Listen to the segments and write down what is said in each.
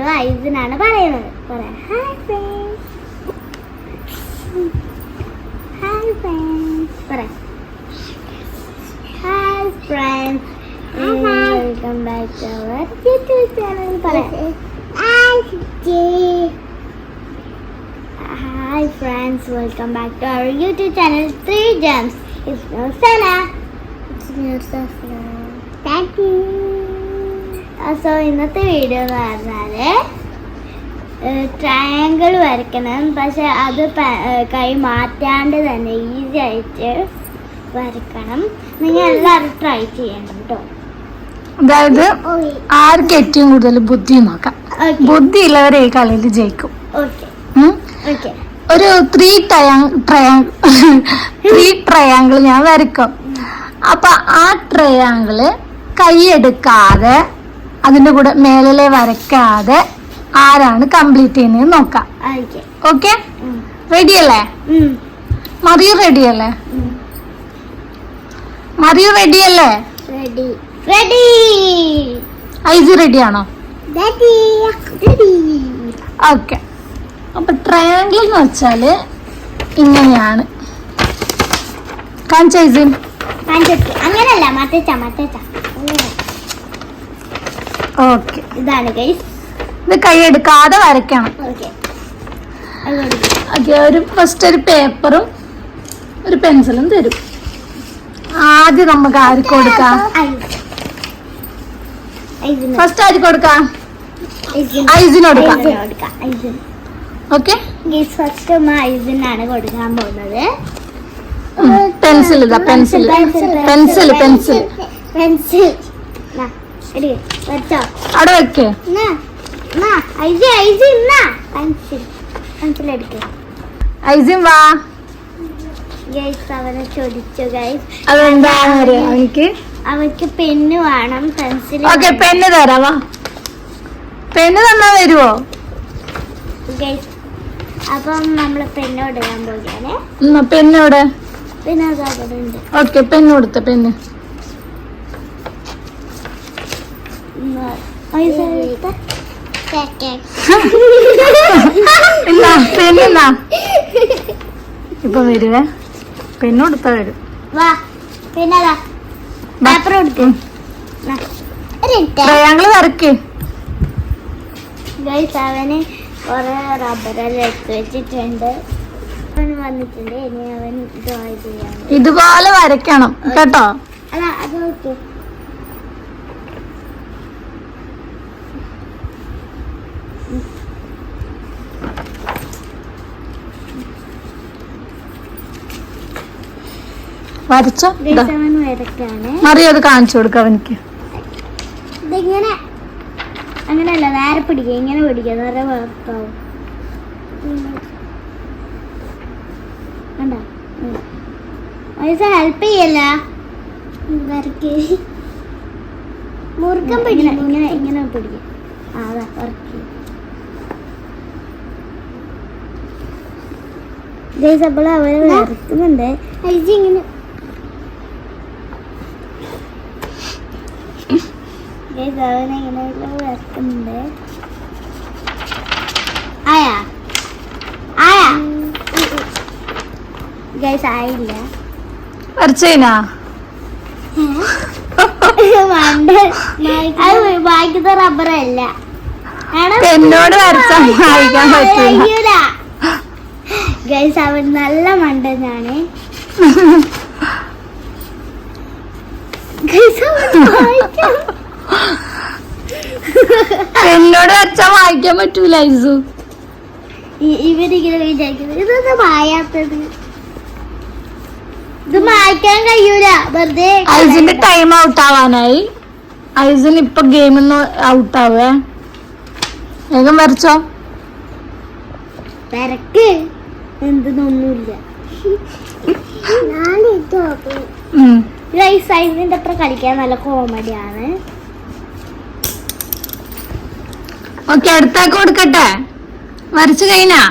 അപ്പോൾ ഐസിനാണ് പറയുന്നത്. പറയാം ഹായ് ഫ്രണ്ട്സ്. ഹായ് ഫ്രണ്ട്സ് പറയാം. Hi friends, welcome back to our YouTube channel. പറയാം hi friends, welcome back to our YouTube channel 3 Gems. It's me Sana. It's me Safra. Thank you. So ഇന്നത്തെ video എന്ന് പറഞ്ഞാൽ triangle വരയ്ക്കണം. പക്ഷെ അത് കൈ മാറ്റാണ്ട് തന്നെ ഈസി ആയിട്ട് വരയ്ക്കണം. നിങ്ങൾ എല്ലാവരും ട്രൈ ചെയ്യണം കേട്ടോ. അതായത് ആർക്ക് ഏറ്റവും കൂടുതൽ ബുദ്ധി നോക്കാം. ബുദ്ധി ഉള്ളവരെ ഈ കളിയിൽ ജയിക്കും. ഒരു 3 ട്രയാങ്കിൾ ഞാൻ വരയ്ക്കും. അപ്പൊ ആ ട്രയാങ്കിള് കൈയെടുക്കാതെ അതിന്റെ കൂടെ മേലെ വരയ്ക്കാതെ ആരാണ് കംപ്ലീറ്റ് ചെയ്യുന്നത് നോക്കാം. ഓക്കെ, റെഡിയല്ലേ? മറിയു റെഡിയല്ലേ? മറിയു റെഡിയല്ലേ? റെഡി. ഐസി റെഡിയാണോ? ഓക്കെ. അപ്പൊ ട്രയാങ്കിൾ എന്ന് വെച്ചാല് ഇങ്ങനെയാണ്. കാണിച്ചൈസിൻ. അങ്ങനല്ല, മറ്റേച്ച. ഓക്കെ, ഇതാണ് ഗൈസ്. ഇത് കൈയെടുക്കാതെ വരയ്ക്കണം. ഒരു ഫസ്റ്റ് ഒരു പേപ്പറും ഒരു പെൻസിലും തരും. ആദ്യം നമുക്ക് ആർക്ക് കൊടുക്കാം? ഫസ്റ്റ് ആർക്ക് കൊടുക്കാം? ഐസിന് കൊടുക്കാം. ഓക്കെ, ഫസ്റ്റ് ഐസിനാണ് കൊടുക്കാൻ പോകുന്നത്. പെൻസിൽ ഇതാ, പെൻസിൽ. അവിടെ വെക്കേ. ഐസിൻ വാ. അവനെ ചോദിച്ചു ഗൈസ്, അതെന്താന്ന് അറിയാം അവർക്ക് പെണ്ണ് വേണം, പെൻസിൽ. ഓക്കെ, പെണ്ണ് തരാം. വാ, പെണ്ണ് തന്നാ വരുവോ ഗൈസ്? അപ്പം നമ്മള് പെണ്ണ് കൊടുക്കാൻ പോവുകയാണ്. പെണ്ണോടെ? പിന്നെ അത് അവിടെ ഉണ്ട്. ഓക്കെ, പെണ്ണ് കൊടുത്ത പെണ്ണ്. പെണ്ണെന്നാ ഇപ്പൊ വരുവേ. പെണ്ണ് കൊടുത്താ വരും. വാ, പിന്നെ പേപ്പർ കൊടുക്കും. ട്രയാങ്കിൾ വരക്ക്. ഗൈസ്, അവന് കുറെ റബ്ബറെല്ലാം എടുത്ത് വെച്ചിട്ടുണ്ട്. അവൻ വന്നിട്ടുണ്ട്. ഇനി അവൻ ഡ്രോ ചെയ്യാൻ ഇതുപോലെ വരയ്ക്കണം കേട്ടോ. അല്ല, അത് ഓക്കെ. വരച്ചോ. അവൻ വരക്കാണ്. മറിയോ, അത് കാണിച്ചു കൊടുക്കാം അവനിക്ക്. ഇതിങ്ങനെ അങ്ങനെയല്ല, നേരെ പിടിക്കുക. ഇങ്ങനെ പിടിക്കുക, നേരെ വർക്കാവും. കണ്ടോ? ഹെൽപ്പ് ചെയ്യല്ല. വരക്ക് മുറുക്കം പിടിക്കണം. ഇങ്ങനെ പിടിക്കുക. അതാ വർക്ക്. ഗൈസ്, അപ്പോൾ അവര് വരക്കുന്നുണ്ട്. ഇങ്ങനെ അവനെങ്ങനെ വരക്കുന്നുണ്ട്. ആയാ ഗൈസ്, ആയില്ല. വരച്ചേനാ ബാക്കിത്തെ റബ്ബറല്ല. എന്നോട് വരച്ചാൽ വായിക്കാൻ പറ്റില്ല ഗൈസ്. അവൻ നല്ല മണ്ടനാണ്. എന്നോട് വരച്ചാ വായിക്കാൻ പറ്റൂല ഐസു. ഇവരിങ്ങനെ വിചാരിക്കുന്നത് ഇതൊന്നും മായാത്തത്. ഇത് മായ്ക്കാൻ കഴിയൂല വെറുതെ. ഐസിന്റെ ടൈം ഔട്ട് ആവാനായി. ഐസിന് ഇപ്പൊ ഗെയിമിന്ന് ഔട്ട് ആവേ. വേഗം വരച്ചോ. വരക്ക്. എന്തൊന്നുമില്ല. ഐസിന്റെ അത്ര കളിക്കാൻ നല്ല കോമഡിയാണ്. ഓക്കെ, അടുത്താക്ക് കൊടുക്കട്ടെ. വരച്ചു കഴിഞ്ഞാ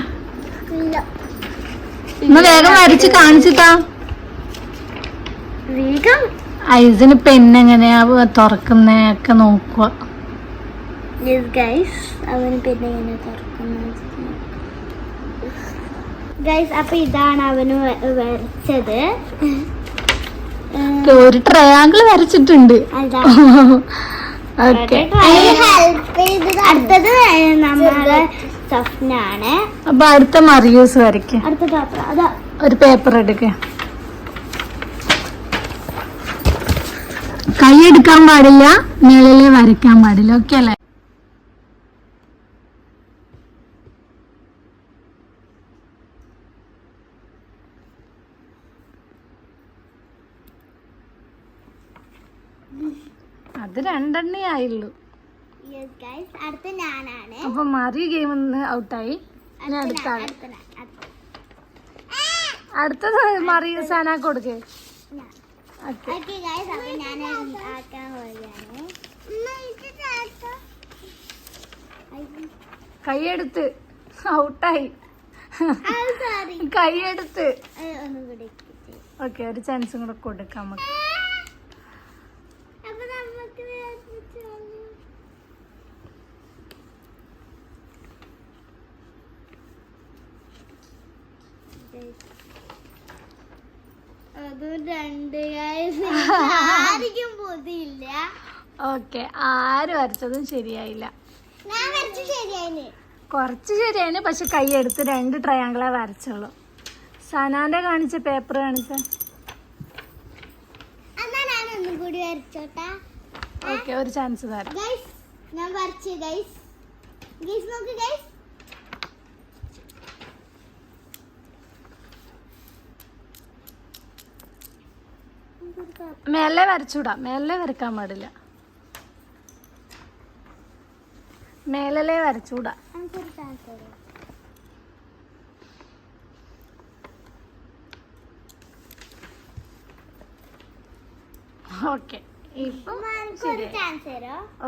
വേഗം വരച്ച് കാണിച്ചിട്ടാ. ഐസിന് പെണ്ണെങ്ങനെയാ തുറക്കുന്നൊക്കെ നോക്കുക. ഗൈസ് അവന് പിന്നെ ഇങ്ങനെ തുറക്കുന്നത് ഗൈസ്. അപ്പൊ ഇതാണ് അവന് വരച്ചത്. ഒരു ട്രയാങ്കിൾ വരച്ചിട്ടുണ്ട്. അതാ ഓക്കെ, അടുത്തത് നമ്മളെ സ്വപ്നാണ്. അപ്പൊ അടുത്ത മറിയൂസ് വരയ്ക്കും. അടുത്ത പേപ്പർ അതാ. ഒരു പേപ്പർ എടുക്ക. കൈ എടുക്കാൻ പാടില്ല, നിഴലിലെ വരയ്ക്കാൻ പാടില്ല. ഓക്കെ അല്ലേ? അത് രണ്ടെണ്ണേ ആയുള്ളൂ. അടുത്ത ഞാനാണ്. അപ്പൊ മറി ഗെയിം ഔട്ടായി. അടുത്തത് മറി സന കൊടുക്കേ. കൈയെടുത്ത് ഔട്ടായി. കൈയെടുത്ത്. ഓക്കെ, ഒരു ചാൻസും കൂടെ കൊടുക്കാം നമുക്ക്. ആർക്കും ബോധ്യമില്ല. ഓക്കെ, ആര് വരച്ചതും ശരിയായില്ല. കുറച്ച് ശരിയാണ്, പക്ഷെ കൈയെടുത്ത് 2 ട്രയാങ്കിളെ വരച്ചുള്ളൂ. സനാന്റെ കാണിച്ച പേപ്പർ കാണിച്ച. കൂടി വരച്ചോട്ടാ. ഓക്കെ, ഒരു ചാൻസ് തരാം. ഞാൻ വരച്ചു ഗൈസ്. നോക്ക് ഗൈസ്. മേലെ വരച്ചൂടാ, മേലെ വരക്കാൻ പാടില്ല. മേലെ വരച്ചൂടാ. ഓക്കെ, ഇപ്പൊ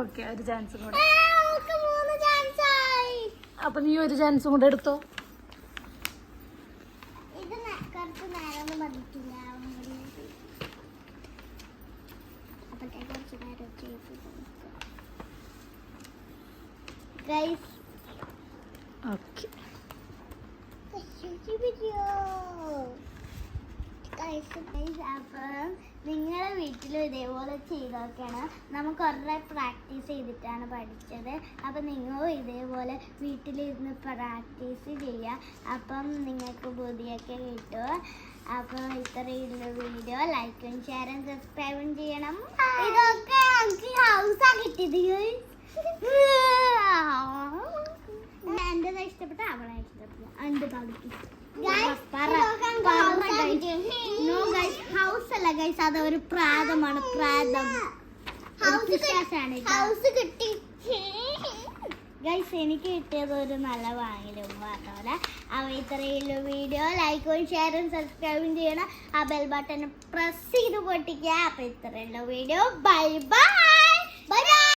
ഓക്കെ, ഒരു ചാൻസും കൂടെ. അപ്പൊ നീ ഒരു ചാൻസും കൂടെ എടുത്തോ. ഓക്കെ, അപ്പം നിങ്ങളെ വീട്ടിലും ഇതേപോലെ ചെയ്ത് നോക്കണം. നമുക്ക് കുറേ പ്രാക്ടീസ് ചെയ്തിട്ടാണ് പഠിച്ചത്. അപ്പം നിങ്ങളും ഇതേപോലെ വീട്ടിലിരുന്ന് പ്രാക്ടീസ് ചെയ്യുക. അപ്പം നിങ്ങൾക്ക് ബുദ്ധിയൊക്കെ കിട്ടും. അപ്പോൾ ഇത്രയുള്ള വീഡിയോ ലൈക്കും ഷെയറും സബ്സ്ക്രൈബും ചെയ്യണം. ഇതൊക്കെ എനിക്ക് ഹൗസാ കിട്ടിയത്. എൻ്റെ ഇഷ്ടപ്പെട്ട അവളെ ഇഷ്ടപ്പെട്ടു. എൻ്റെ ഹൗസ് അല്ല ഗൈസ്, അത് ഒരു പ്രാതമാണ്. പ്രാതം ഗൈസ് എനിക്ക് കിട്ടിയത് ഒരു നല്ല വാങ്ങലും പറഞ്ഞ പോലെ. അപ്പോൾ ഇത്രയുള്ള വീഡിയോ ലൈക്കും ഷെയറും സബ്സ്ക്രൈബും ചെയ്യണം. ആ ബെൽ ബട്ടൺ പ്രസ് ചെയ്ത് പൊട്ടിക്കുക. അപ്പോൾ ഇത്രയുള്ള വീഡിയോ. Bye bye.